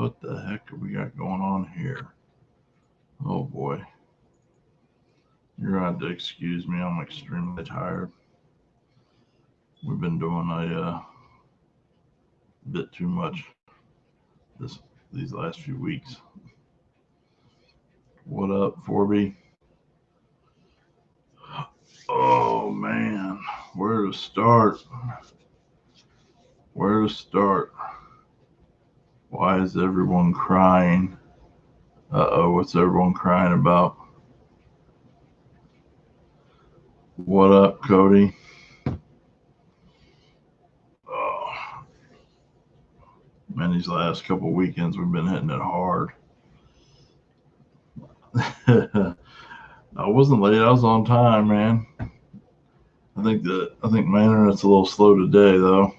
What the heck have we got going on here? Oh boy. You're going to have to excuse me. I'm extremely tired. We've been doing a bit too much these last few weeks. What up, 4B? Oh man, where to start? Why is everyone crying? What's everyone crying about? What up, Cody? Oh, man, these last couple weekends we've been hitting it hard. I wasn't late. I was on time, man. I think my internet's a little slow today, though,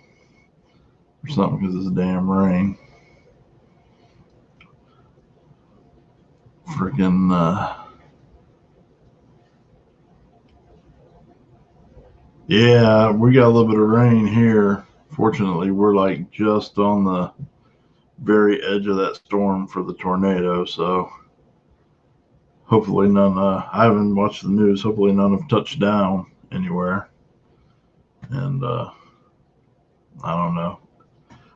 or something, because it's damn rain. Freaking yeah, we got a little bit of rain here. Fortunately, we're like just on the very edge of that storm for the tornado, so hopefully none. I haven't watched the news. Hopefully none have touched down anywhere. And I don't know,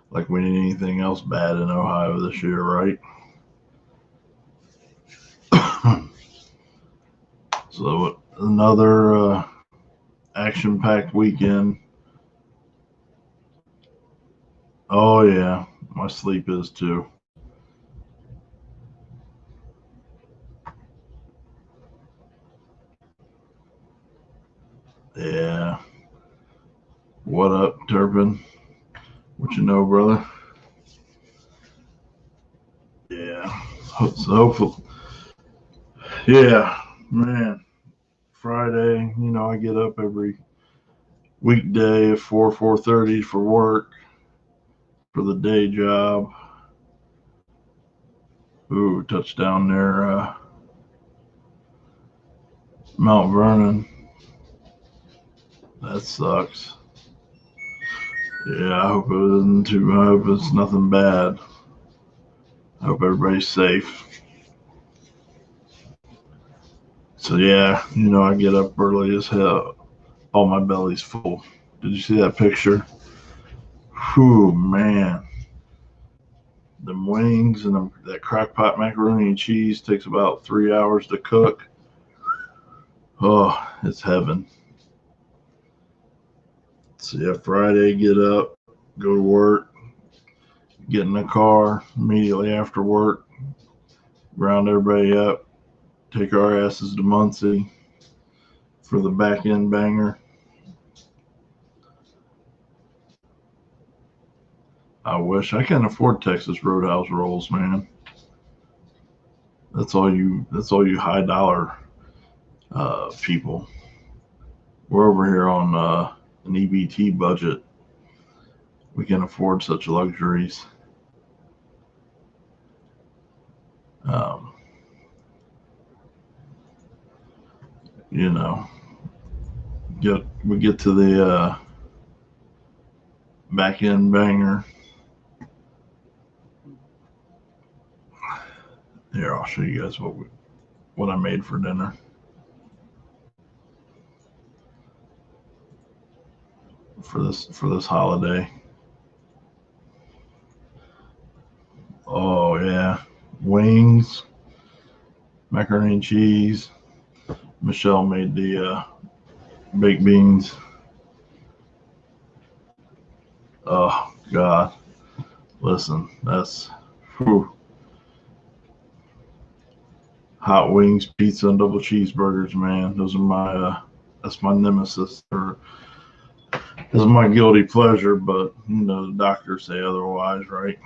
like we need anything else bad in Ohio this year, right? So another action-packed weekend. Oh yeah, my sleep is too. Yeah. What up, Turpin? What you know, brother? Yeah. So hopefully, yeah, man. Friday, I get up every weekday at 4:30 for work for the day job. Ooh, touchdown there, Mount Vernon. That sucks. Yeah, I hope it isn't too. I hope it's nothing bad. I hope everybody's safe. So yeah, I get up early as hell. All my belly's full. Did you see that picture? Whew, man. Them wings and that crock pot macaroni and cheese takes about 3 hours to cook. Oh, it's heaven. So yeah, Friday, get up, go to work, get in the car immediately after work, round everybody up, take our asses to Muncie for the back end banger. I wish I can't afford Texas Roadhouse rolls, man. That's all you high dollar people. We're over here on an EBT budget. We can afford such luxuries. We get to the back end banger. Here, I'll show you guys what I made for dinner. For this holiday. Oh yeah, wings, macaroni and cheese. Michelle made the baked beans. Oh God, listen, that's whew. Hot wings, pizza, and double cheeseburgers, man. Those are that's my nemesis. This is my guilty pleasure, but the doctors say otherwise, right?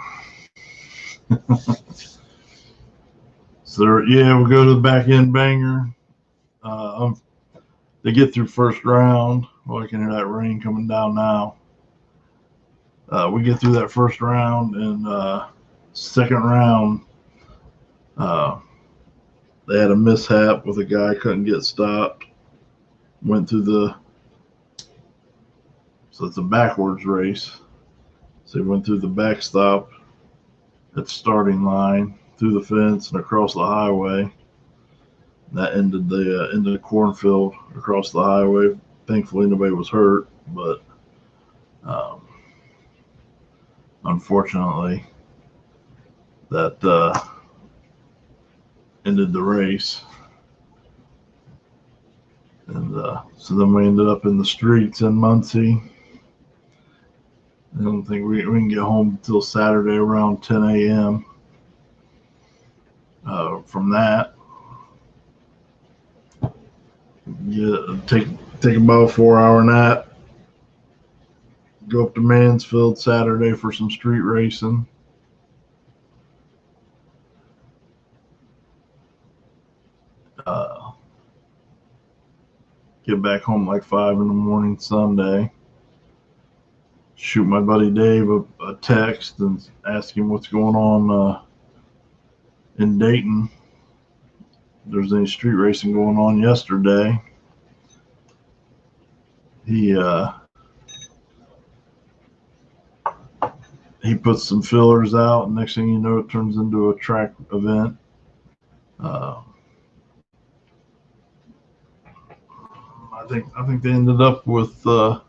So yeah, we'll go to the back end banger. They get through first round. Well, I can hear that rain coming down now. We get through that first round, and second round, they had a mishap with a guy couldn't get stopped. Went through so it's a backwards race. So he went through the backstop at starting line through the fence and across the highway. That ended the cornfield across the highway. Thankfully, nobody was hurt, but unfortunately, that ended the race. And so then we ended up in the streets in Muncie. I don't think we can get home until Saturday around 10 a.m. From that, take about a 4-hour nap. Go up to Mansfield Saturday for some street racing. Get back home like 5 in the morning Sunday. Shoot my buddy Dave a text and ask him what's going on in Dayton. If there's any street racing going on yesterday. He puts some fillers out, and next thing you know, it turns into a track event. I think they ended up with like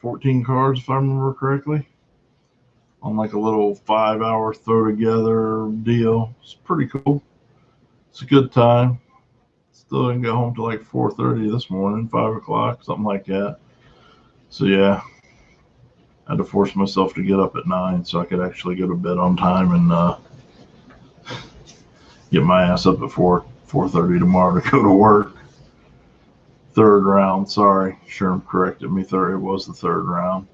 14 cars, if I remember correctly, on like a little 5-hour throw together deal. It's pretty cool. It's a good time. Still didn't get home till like 4:30 this morning, 5 o'clock, something like that. So yeah, I had to force myself to get up at 9 so I could actually go to bed on time and get my ass up at 4:30 tomorrow to go to work. Third round, sorry. Sherm corrected me. It was the third round.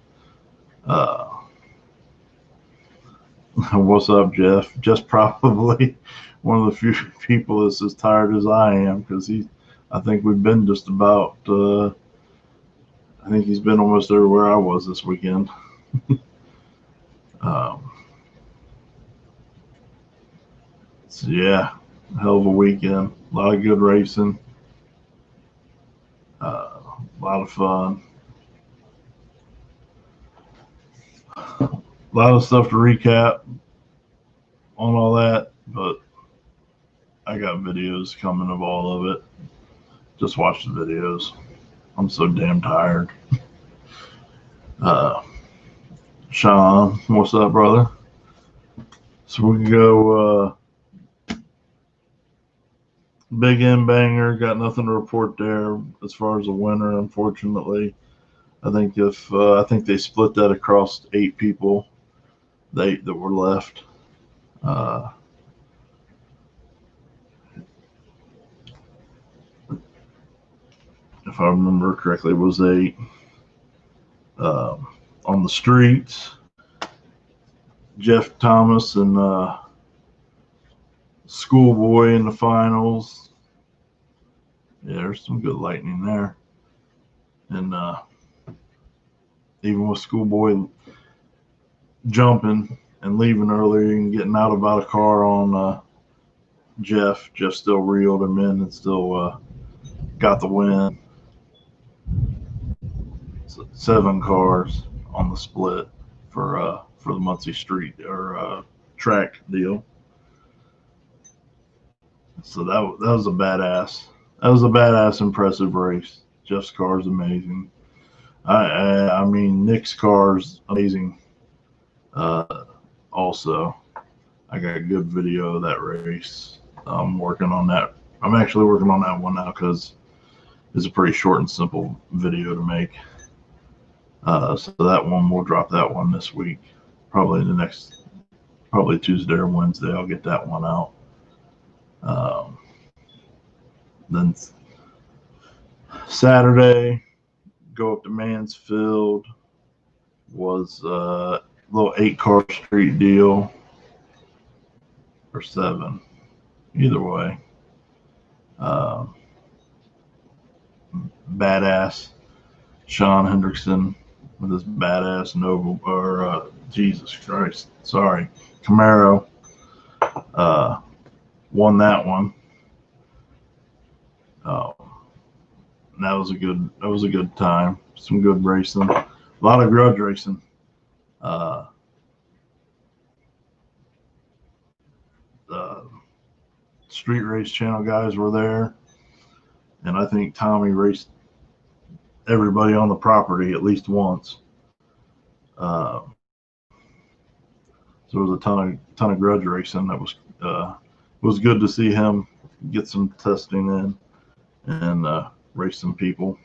What's up, Jeff? Just probably one of the few people that's as tired as I am, because I think we've been just about, I think he's been almost everywhere I was this weekend. So yeah, hell of a weekend. A lot of good racing. A lot of fun. A lot of stuff to recap on all that, but I got videos coming of all of it. Just watch the videos. I'm so damn tired. Sean, what's up, brother? So we can go Big M Banger. Got nothing to report there as far as a winner, unfortunately. I think they split that across 8 people, the 8 that were left. If I remember correctly, it was 8. On the streets, Jeff Thomas and Schoolboy in the finals. Yeah, there's some good lightning there. And even with Schoolboy jumping and leaving earlier and getting out about a car on Jeff still reeled him in and still got the win. So 7 cars on the split for the Muncie Street or track deal. So that was a badass. That was a badass, impressive race. Jeff's car is amazing. I mean, Nick's car's amazing. Also, I got a good video of that race. I'm working on that. I'm actually working on that one now because it's a pretty short and simple video to make. So that one, we'll drop that one this week. Probably Tuesday or Wednesday, I'll get that one out. Then Saturday, go up to Mansfield. Was a little 8-car street deal, or 7, either way. Badass Sean Hendrickson with his badass Nova, or Jesus Christ, sorry, Camaro, won that one. That was a good time. Some good racing. A lot of grudge racing. Street Race Channel guys were there, and I think Tommy raced everybody on the property at least once. So there was a ton of grudge racing. That was good to see him get some testing in and race some people.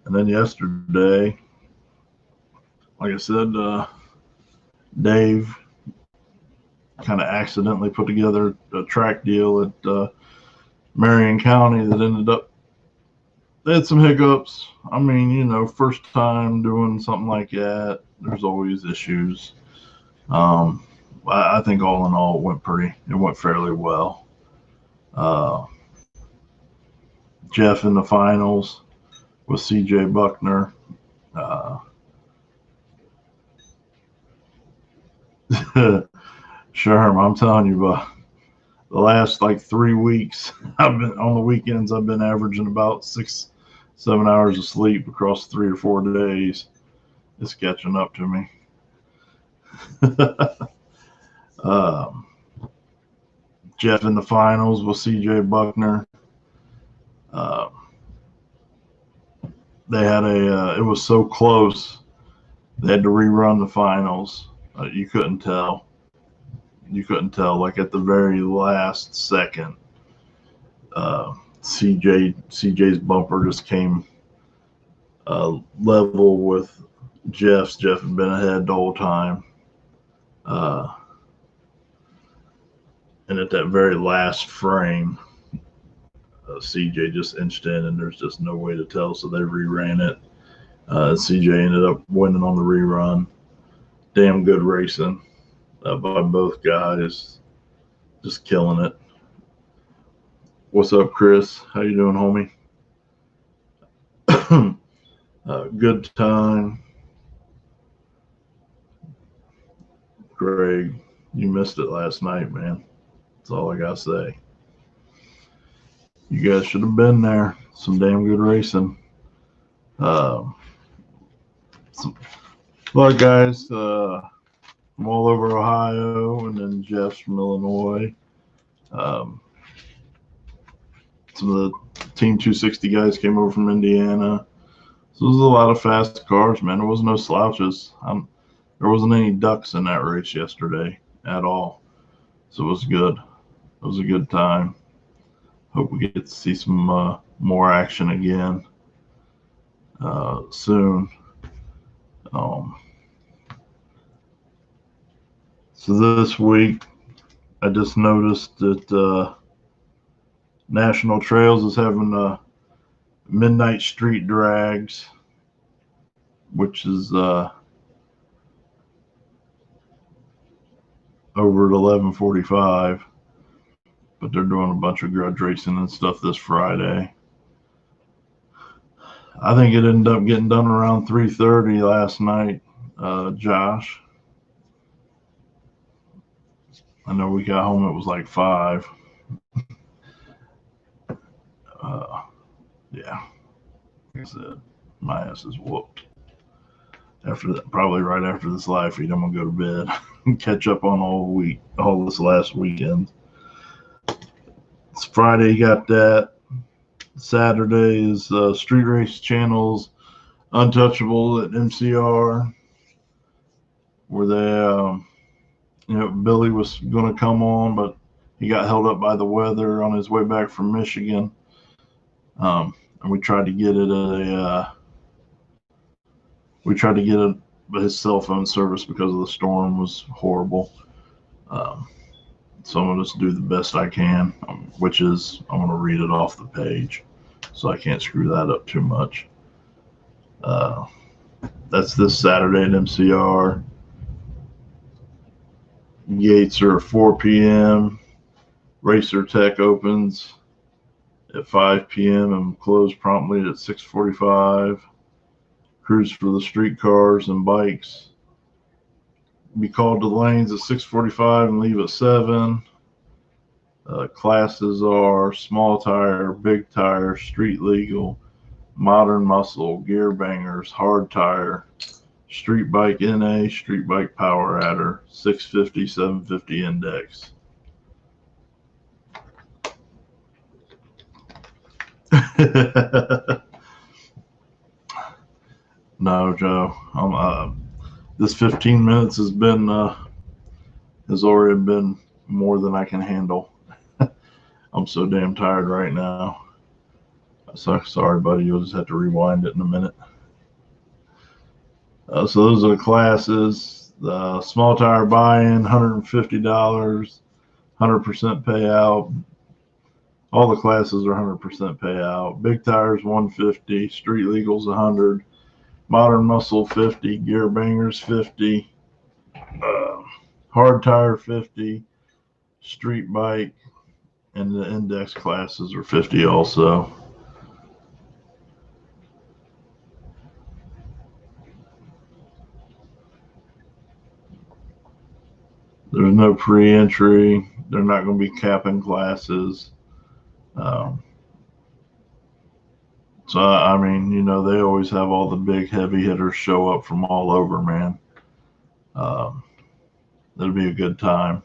And then yesterday, like I said, Dave kind of accidentally put together a track deal at Marion County that ended up, they had some hiccups. I mean, you know, first time doing something like that, there's always issues. I think all in all, it went fairly well. Jeff in the finals with CJ Buckner. Sherm, I'm telling you, but the last like 3 weeks, I've been on the weekends. I've been averaging about 6-7 hours of sleep across 3 or 4 days. It's catching up to me. Jeff in the finals with CJ Buckner. They had it was so close. They had to rerun the finals. You couldn't tell. Like at the very last second, CJ's bumper just came level with Jeff's. Jeff had been ahead the whole time. And at that very last frame, CJ just inched in, and there's just no way to tell, so they reran it. CJ ended up winning on the rerun. Damn good racing by both guys, just killing it. What's up, Chris? How you doing, homie? Good time. Greg, you missed it last night, man. That's all I gotta say. You guys should have been there. Some damn good racing. A lot of guys from all over Ohio, and then Jeff's from Illinois. Some of the Team 260 guys came over from Indiana. So there was a lot of fast cars, man. There was no slouches. There wasn't any ducks in that race yesterday at all. So it was good. It was a good time. Hope we get to see some more action again soon. So this week, I just noticed that National Trails is having midnight street drags, which is over at 11:45. But they're doing a bunch of grudge racing and stuff this Friday. I think it ended up getting done around 3:30 last night, Josh. I know we got home, it was like 5. Yeah, like I said, my ass is whooped. After that, probably right after this live feed, I'm gonna go to bed and catch up on all this last weekend. It's Friday, you got that. Saturday is Street Race Channel's Untouchable at MCR, where they, Billy was going to come on, but he got held up by the weather on his way back from Michigan. And we tried to get his cell phone service because of the storm was horrible. So I'm going to just do the best I can, which is I'm going to read it off the page, so I can't screw that up too much. That's this Saturday at MCR. Gates are 4 p.m. Racer Tech opens at 5 p.m. and close promptly at 6:45. Crews for the street cars and bikes be called to lanes at 6:45 and leave at 7. Classes are small tire, big tire, street legal, modern muscle, gear bangers, hard tire, street bike NA, street bike power adder, 650, 750 index. No, Joe. This 15 minutes has already been more than I can handle. I'm so damn tired right now. So sorry, buddy. You'll just have to rewind it in a minute. So those are the classes. The small tire buy-in, $150, 100% payout. All the classes are 100% payout. Big tires, $150. Street legals, $100. Modern muscle, $50. Gear bangers, $50. Hard tire, $50. Street bike and the index classes are $50 also. There's no pre-entry. They're not going to be capping classes. So, I mean, they always have all the big heavy hitters show up from all over, man. It'll be a good time.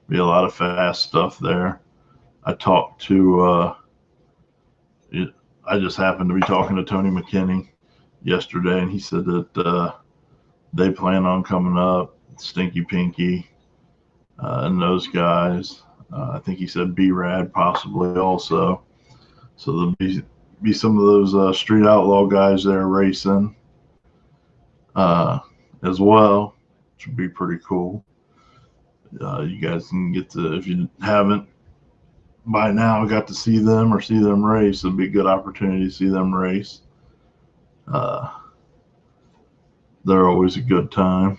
Be a lot of fast stuff there. I just happened to be talking to Tony McKinney yesterday, and he said that they plan on coming up, Stinky Pinky, and those guys. I think he said B-Rad possibly also. So there'll be some of those Street Outlaw guys there racing as well, which would be pretty cool. You guys can get to, if you haven't by now got to see them or see them race, it'd be a good opportunity to see them race. They're always a good time.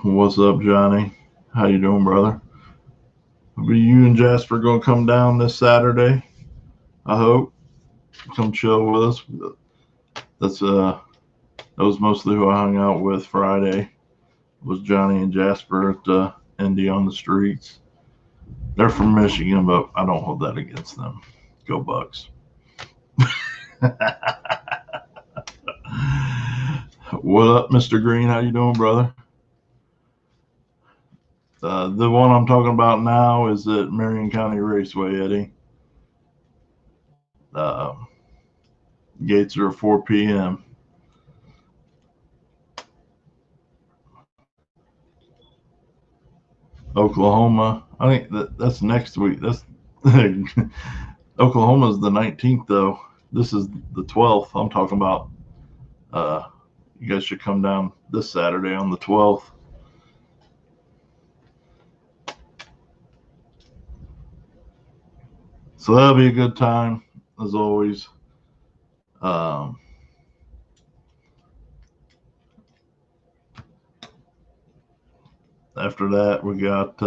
What's up, Johnny? How you doing, brother? Are you and Jasper going to come down this Saturday? I hope. Come chill with us. That was mostly who I hung out with Friday. Was Johnny and Jasper at Indy on the streets. They're from Michigan, but I don't hold that against them. Go Bucks. What up, Mr. Green? How you doing, brother? The one I'm talking about now is at Marion County Raceway, Eddie. Gates are at 4 p.m. Oklahoma, I think that's next week. That's Oklahoma's the 19th, though. This is the 12th. I'm talking about. You guys should come down this Saturday on the 12th. So that'll be a good time, as always. After that, we got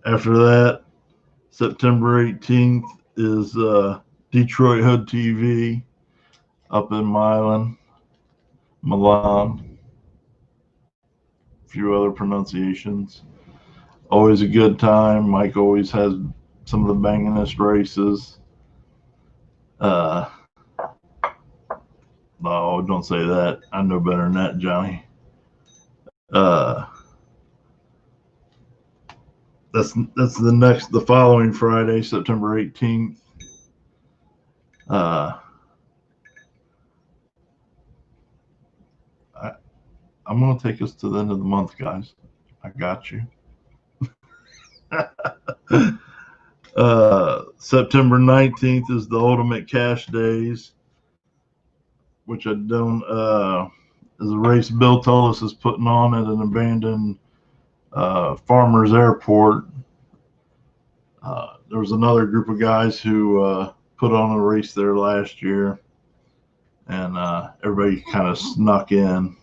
after that, September 18th is Detroit Hood TV up in Milan. A few other pronunciations. Always a good time. Mike always has some of the bangingest races. No, don't say that. I know better than that, Johnny. That's the following Friday, September 18th. I'm going to take us to the end of the month, guys. I got you. September 19th is the Ultimate Cash Days, which I don't, is a race Bill Tullis is putting on at an abandoned Farmers Airport. There was another group of guys who put on a race there last year, and everybody kind of snuck in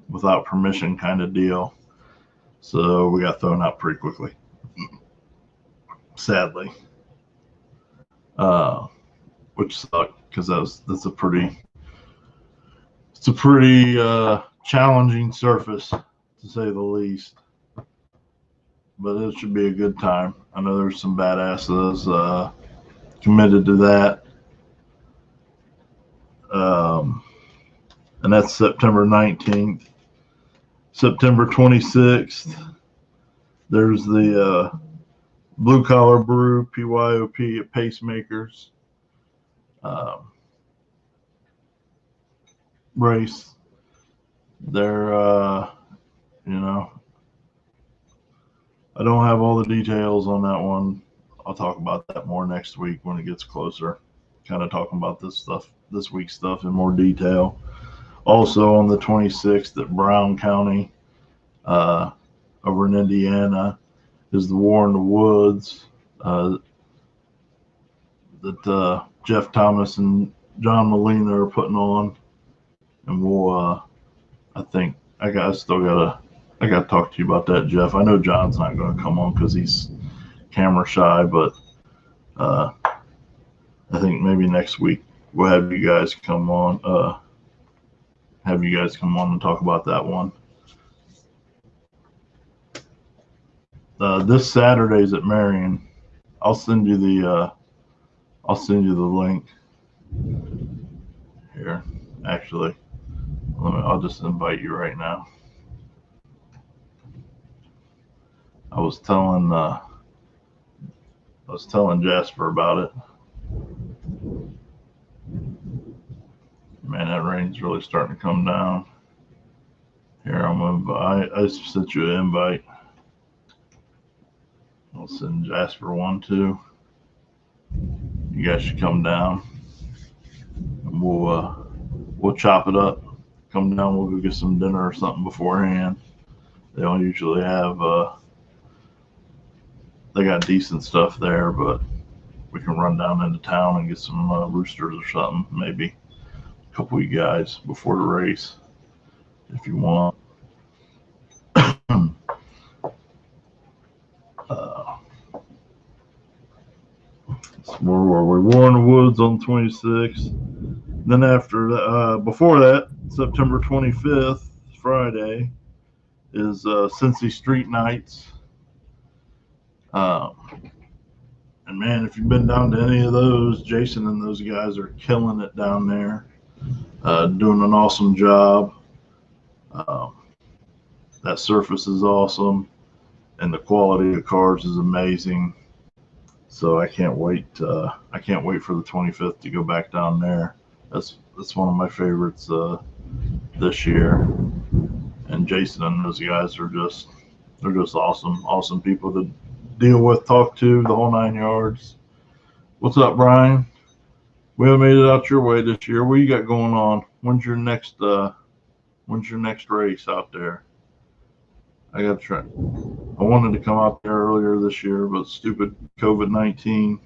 without permission kind of deal. So we got thrown out pretty quickly, sadly, which sucked because that's a pretty challenging surface, to say the least. But it should be a good time. I know there's some badasses committed to that. And that's September 19th. September 26th, there's the Blue Collar Brew PYOP at Pacemakers race. They're, you know, I don't have all the details on that one. I'll talk about that more next week when it gets closer. Kind of talking about this week's stuff in more detail. Also on the 26th at Brown County, over in Indiana, is the War in the Woods that Jeff Thomas and John Molina are putting on, and we'll. I think I gotta talk to you about that, Jeff. I know John's not going to come on because he's camera shy, but I think maybe next week we'll have you guys come on. And talk about that one. This Saturday's at Marion. I'll send you the link here. Actually, I'll just invite you right now. I was telling Jasper about it. Man, that rain's really starting to come down. Here, I sent you an invite. I'll send Jasper one too. You guys should come down, and we'll chop it up. Come down, we'll go get some dinner or something beforehand. They don't usually have. They got decent stuff there, but we can run down into town and get some roosters or something. Maybe a couple of you guys before the race, if you want. Where were we? War in the Woods on the 26th. Then after that, before that, September 25th, Friday, is Cincy Street Nights. And man, if you've been down to any of those, Jason and those guys are killing it down there, doing an awesome job. That surface is awesome, and the quality of cars is amazing. So I can't wait. I can't wait for the 25th to go back down there. That's one of my favorites this year. And Jason and those guys they're just awesome people to deal with, talk to, the whole 9 yards. What's up, Brian? We haven't made it out your way this year. What you got going on? When's your next race out there? I got to try. I wanted to come out there earlier this year, but stupid COVID-19.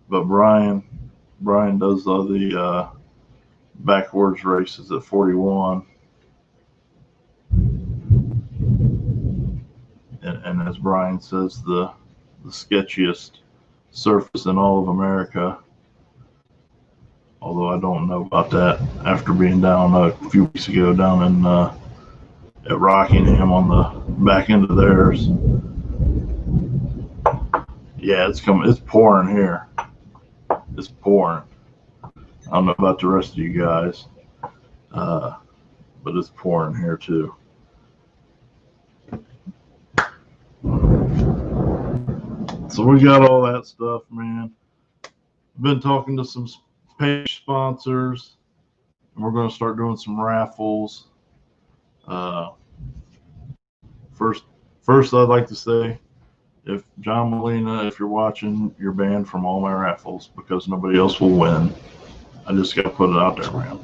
But Brian does all the backwards races at 41. And as Brian says, the sketchiest surface in all of America. Although I don't know about that after being down a few weeks ago down in at Rockingham on the back end of theirs. Yeah, it's coming. It's pouring here. It's pouring. I don't know about the rest of you guys, but it's pouring here too. So we got all that stuff, man. Been talking to some page sponsors, and we're going to start doing some raffles. First, I'd like to say, if John Molina, if you're watching, you're banned from all my raffles because nobody else will win. I just got to put it out there, man.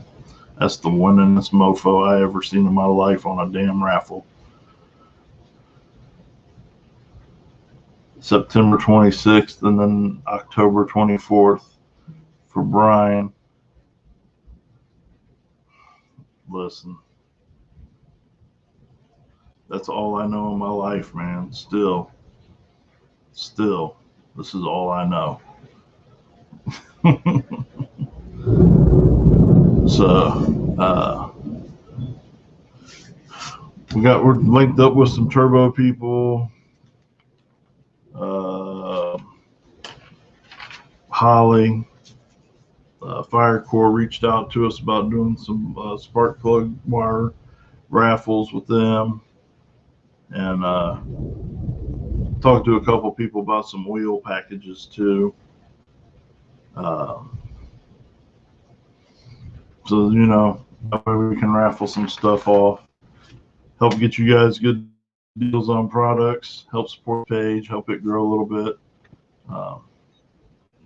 That's the winningest mofo I ever seen in my life on a damn raffle. September 26th and then October 24th for Brian. Listen, that's all I know in my life, man. Still, this is all I know. So, we're linked up with some turbo people. Holly, Fire Corps reached out to us about doing some spark plug wire raffles with them, and talked to a couple people about some wheel packages too. Uh, so that way we can raffle some stuff off, help get you guys good deals on products, help support the page, help it grow a little bit. Um,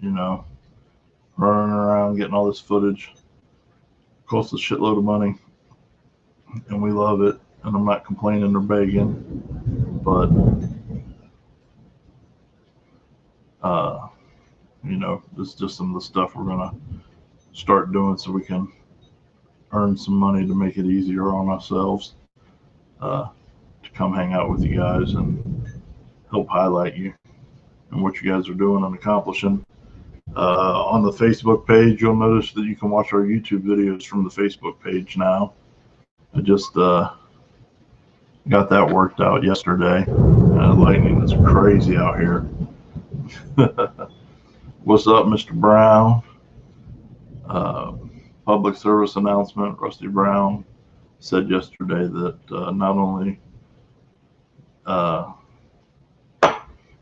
you know, running around getting all this footage costs a shitload of money, and we love it. And I'm not complaining or begging, but this is just some of the stuff we're gonna start doing so we can earn some money to make it easier on ourselves, to come hang out with you guys and help highlight you and what you guys are doing and accomplishing. On the Facebook page, you'll notice that you can watch our YouTube videos from the Facebook page now. I just got that worked out yesterday. Lightning is crazy out here. What's up, Mr. Brown? Public service announcement. Rusty Brown said yesterday that not only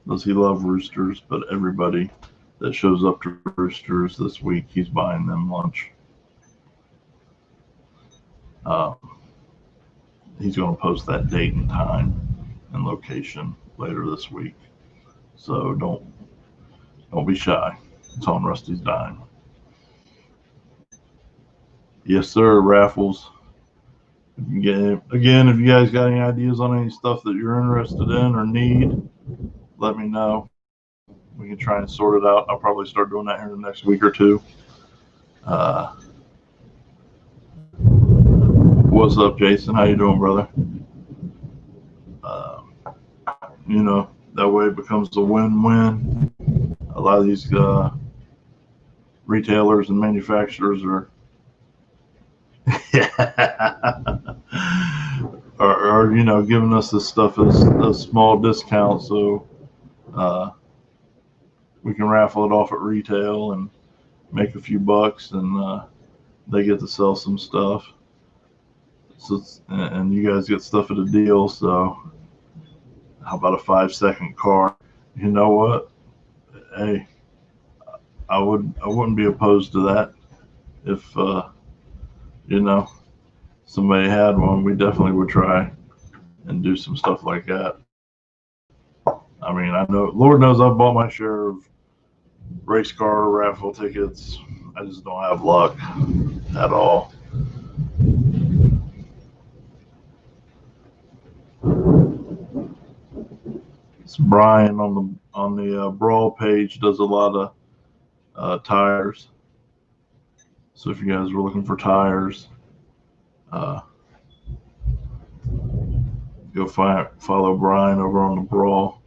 does he love roosters, but everybody that shows up to roosters this week, he's buying them lunch. He's going to post that date and time and location later this week. So don't be shy. It's on Rusty's dime. Yes, sir. Raffles. If you guys got any ideas on any stuff that you're interested in or need, let me know. We can try and sort it out. I'll probably start doing that here in the next week or two. What's up, Jason? How you doing, brother? That way it becomes a win-win. A lot of these retailers and manufacturers are giving us this stuff as a small discount, so we can raffle it off at retail and make a few bucks, and they get to sell some stuff. And you guys get stuff at a deal. So how about a 5-second car? You know what? Hey, I wouldn't be opposed to that if somebody had one. We definitely would try and do some stuff like that. I mean, I know, Lord knows, I've bought my share of race car raffle tickets. I just don't have luck at all. It's Brian on the Brawl page does a lot of tires. So if you guys were looking for tires, go follow Brian over on the Brawl.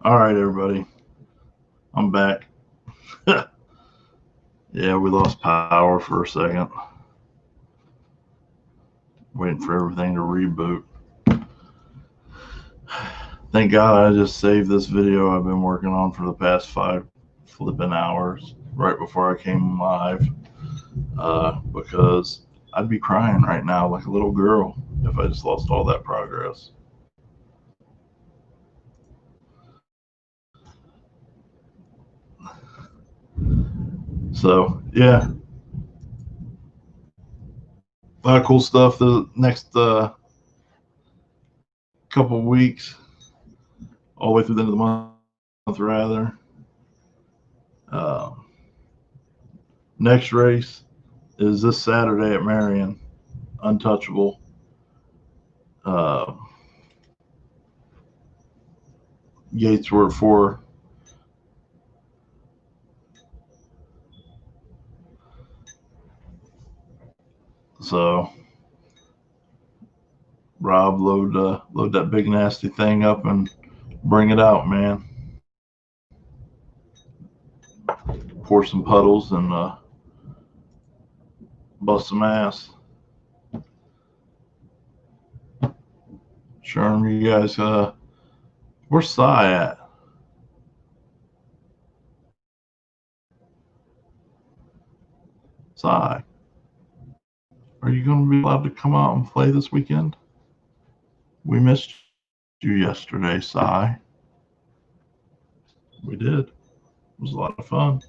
All right, everybody. I'm back. Yeah, we lost power for a second. Waiting for everything to reboot. Thank God I just saved this video I've been working on for the past 5 flipping hours right before I came live. Because I'd be crying right now like a little girl if I just lost all that progress. So, yeah. A lot of cool stuff the next couple weeks, all the way through the end of the month, rather. Next race is this Saturday at Marion, Untouchable. Gates were at 4. So, Rob, load that big nasty thing up and bring it out, man. Pour some puddles and bust some ass. Sherm, you guys, where's Cy at? Cy, are you going to be allowed to come out and play this weekend? We missed you yesterday, Cy. We did. It was a lot of fun.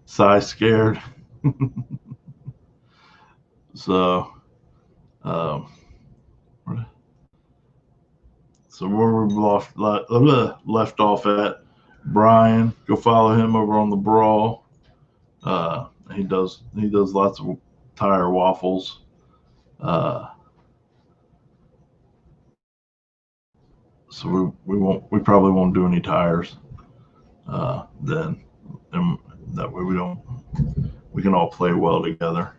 Cy scared. So, so where we left off at, Brian, go follow him over on the Brawl. He does lots of tire waffles. So we probably won't do any tires then, and that way we can all play well together.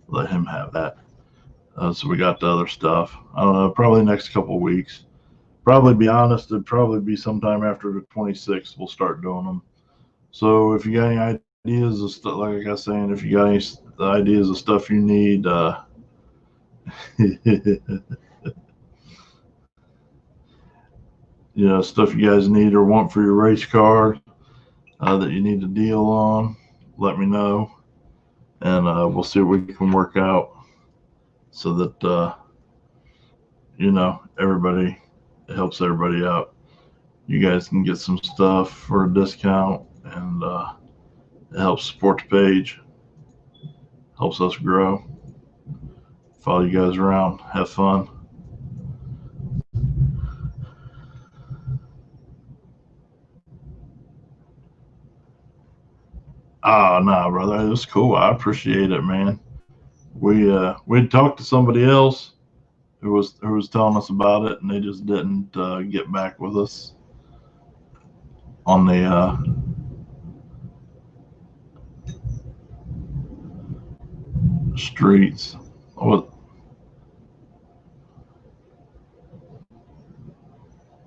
Let him have that. So we got the other stuff. I don't know, probably next couple of weeks. Probably, be honest, it'd probably be sometime after the 26th we'll start doing them. So if you got any ideas of stuff, like I was saying, if you got any ideas of stuff you need, stuff you guys need or want for your race car that you need a deal on, let me know, and we'll see what we can work out so that everybody, it helps everybody out. You guys can get some stuff for a discount, and it helps support the page, helps us grow. Follow you guys around, have fun. Nah, brother, it was cool. I appreciate it, man. We'd talked to somebody else who was telling us about it, and they just didn't get back with us on the streets. What?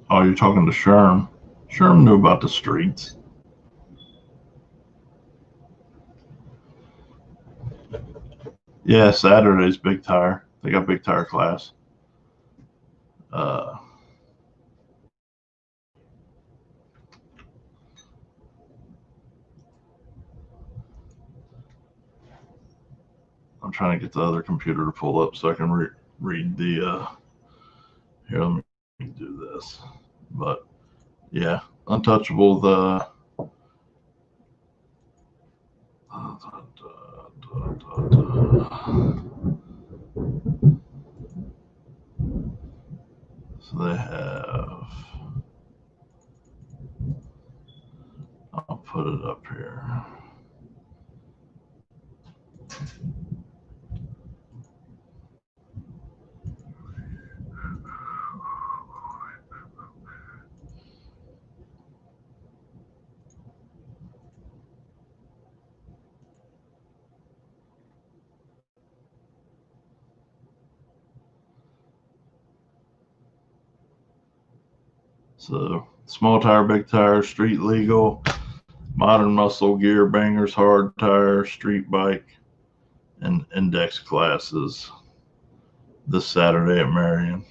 Oh, you're talking to Sherm. Sherm knew about the streets. Yeah, Saturday's big tire. They got big tire class. I'm trying to get the other computer to pull up so I can read the. Here, let me do this. But yeah, Untouchable. So they have. I'll put it up here. So small tire, big tire, street legal, modern muscle, gear, bangers, hard tire, street bike, and index classes this Saturday at Marion.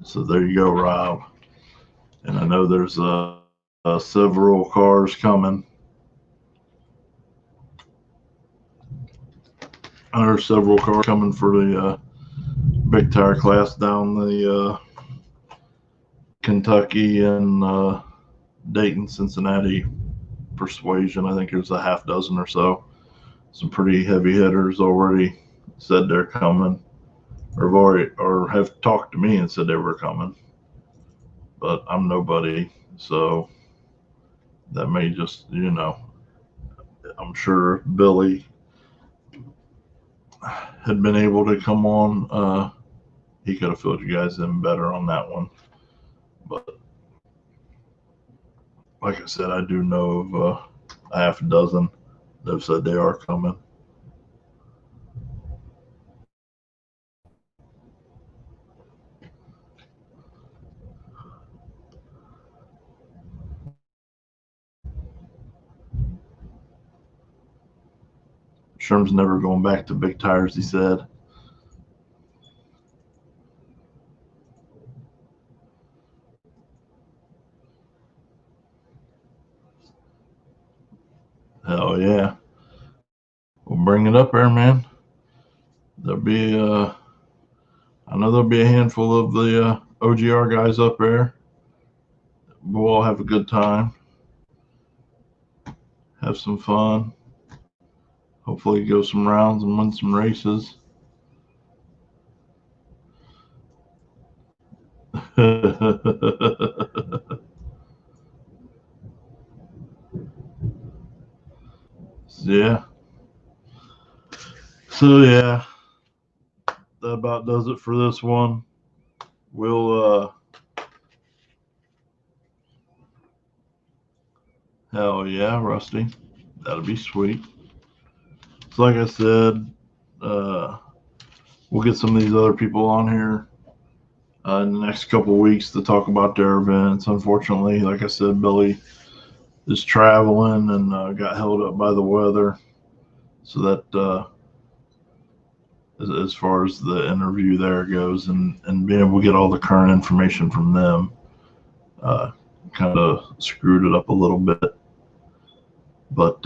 So there you go, Rob. And I know there's several cars coming. There's several cars coming for the big tire class down the Kentucky and Dayton, Cincinnati persuasion. I think there's a half dozen or so. Some pretty heavy hitters already said they're coming, or have talked to me and said they were coming. But I'm nobody, so that may just, I'm sure Billy had been able to come on. He could have filled you guys in better on that one. But like I said, I do know of a half a dozen that have said they are coming. Sherm's never going back to big tires, he said. Hell yeah. We'll bring it up there, man. There'll be, I know there'll be a handful of the OGR guys up there. We'll all have a good time. Have some fun. Hopefully go some rounds and win some races. Yeah. So yeah, that about does it for this one. We'll hell yeah, Rusty. That'll be sweet. So like I said, we'll get some of these other people on here in the next couple of weeks to talk about their events. Unfortunately, like I said, Billy is traveling and got held up by the weather. So that as far as the interview there goes, and being able to get all the current information from them, kind of screwed it up a little bit. But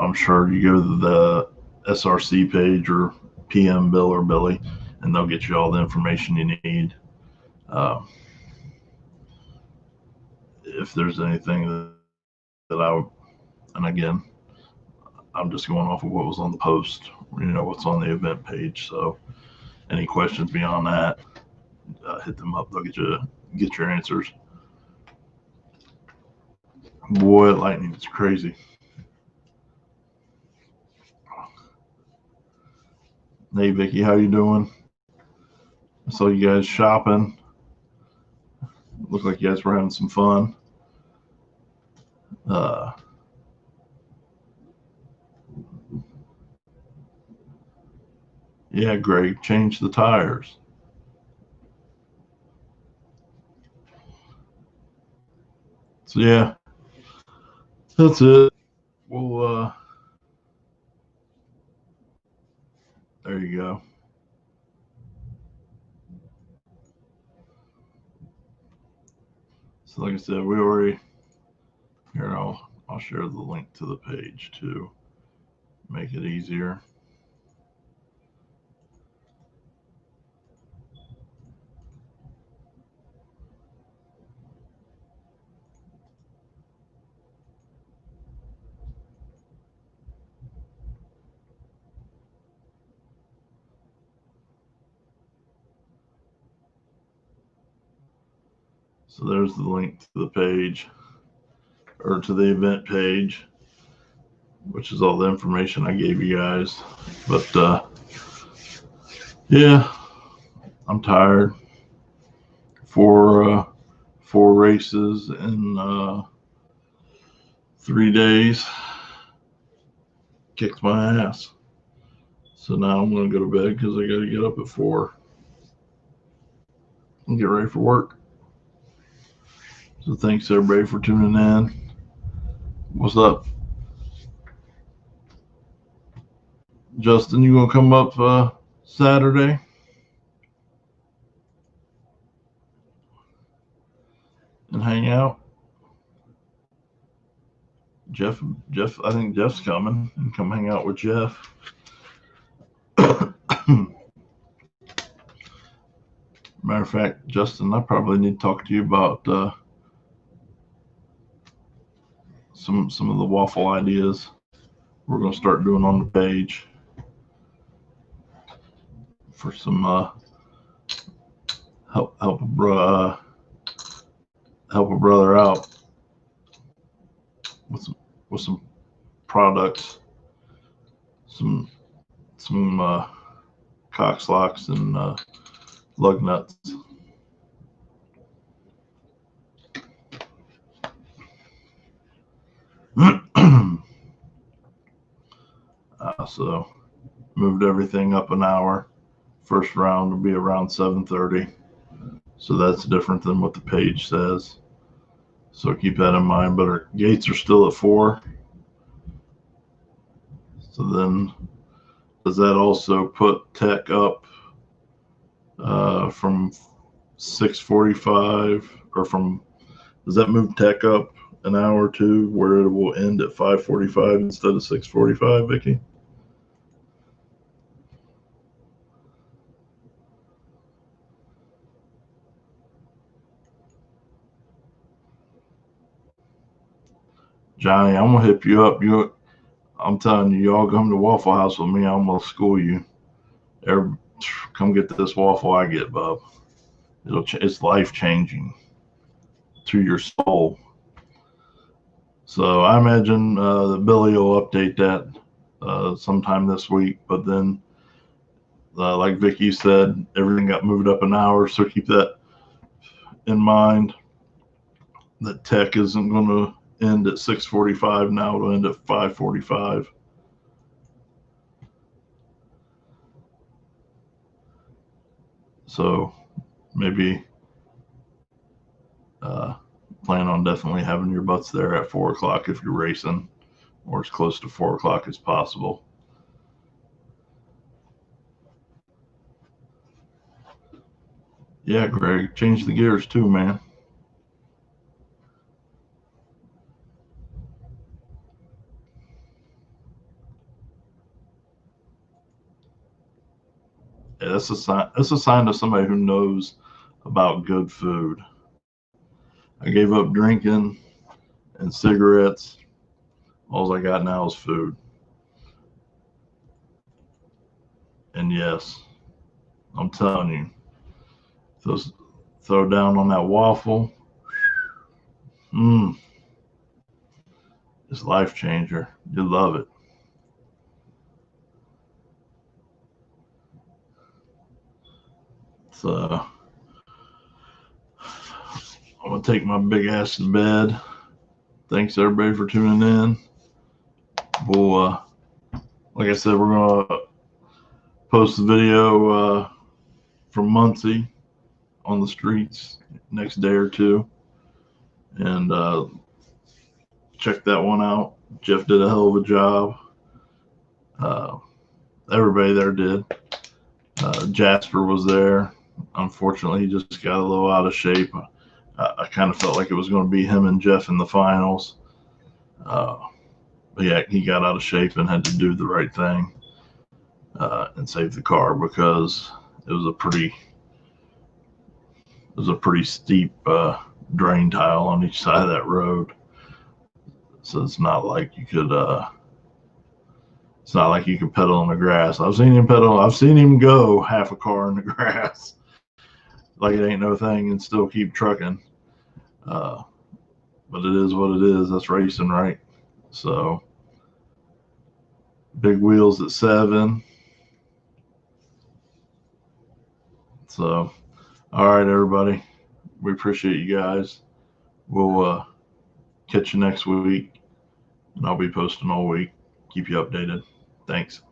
I'm sure you go to the SRC page or PM Bill or Billy, and they'll get you all the information you need. If there's anything that I would, and again, I'm just going off of what was on the post, what's on the event page. So any questions beyond that, hit them up. They'll get your answers. Boy, lightning is crazy. Hey Vicky, how you doing? I saw you guys shopping. Looked like you guys were having some fun. Yeah, Greg, change the tires. So yeah, that's it. Well, there you go. So like I said, we already here. I'll share the link to the page to make it easier. So there's the link to the page, or to the event page, which is all the information I gave you guys. But yeah, I'm tired. four races in 3 days. Kicked my ass. So now I'm going to go to bed because I got to get up at 4 and get ready for work. So thanks everybody for tuning in. What's up? Justin, you gonna come up Saturday? And hang out? Jeff, I think Jeff's coming and come hang out with Jeff. Matter of fact, Justin, I probably need to talk to you about some of the waffle ideas we're gonna start doing on the page for some help a brother out with some products, some Cox locks and lug nuts. So moved everything up an hour. First round will be around 7:30. So that's different than what the page says. So keep that in mind. But our gates are still at 4. So then does that also put tech up from 6:45 or does that move tech up an hour or two where it will end at 5:45 instead of 6:45, Vicky? Johnny, I'm gonna hit you up. I'm telling you, y'all come to Waffle House with me. I'm gonna school you. Come get this waffle I get, Bub. It's life changing to your soul. So I imagine that Billy will update that sometime this week. But then, like Vicky said, everything got moved up an hour. So keep that in mind. That tech isn't going to end at 6:45 now. It'll end at 5:45. So maybe plan on definitely having your butts there at 4 o'clock if you're racing, or as close to 4 o'clock as possible. Yeah, Greg, change the gears too, man. Yeah, that's a sign. That's a sign of somebody who knows about good food. I gave up drinking and cigarettes. All I got now is food. And yes, I'm telling you, throw down on that waffle. It's life changer. You love it. So I'm gonna take my big ass to bed. Thanks everybody for tuning in. We'll, like I said, we're gonna post the video from Muncie on the streets next day or two, and check that one out. Jeff did a hell of a job. Everybody there did. Jasper was there. Unfortunately, he just got a little out of shape. I kind of felt like it was going to be him and Jeff in the finals. But yeah, he got out of shape and had to do the right thing and save the car because it was a pretty steep drain tile on each side of that road. So it's not like you could pedal in the grass. I've seen him pedal. I've seen him go half a car in the grass like it ain't no thing and still keep trucking. But it is what it is. That's racing, right? So big wheels at 7. So, all right, everybody. We appreciate you guys. We'll catch you next week, and I'll be posting all week. Keep you updated. Thanks.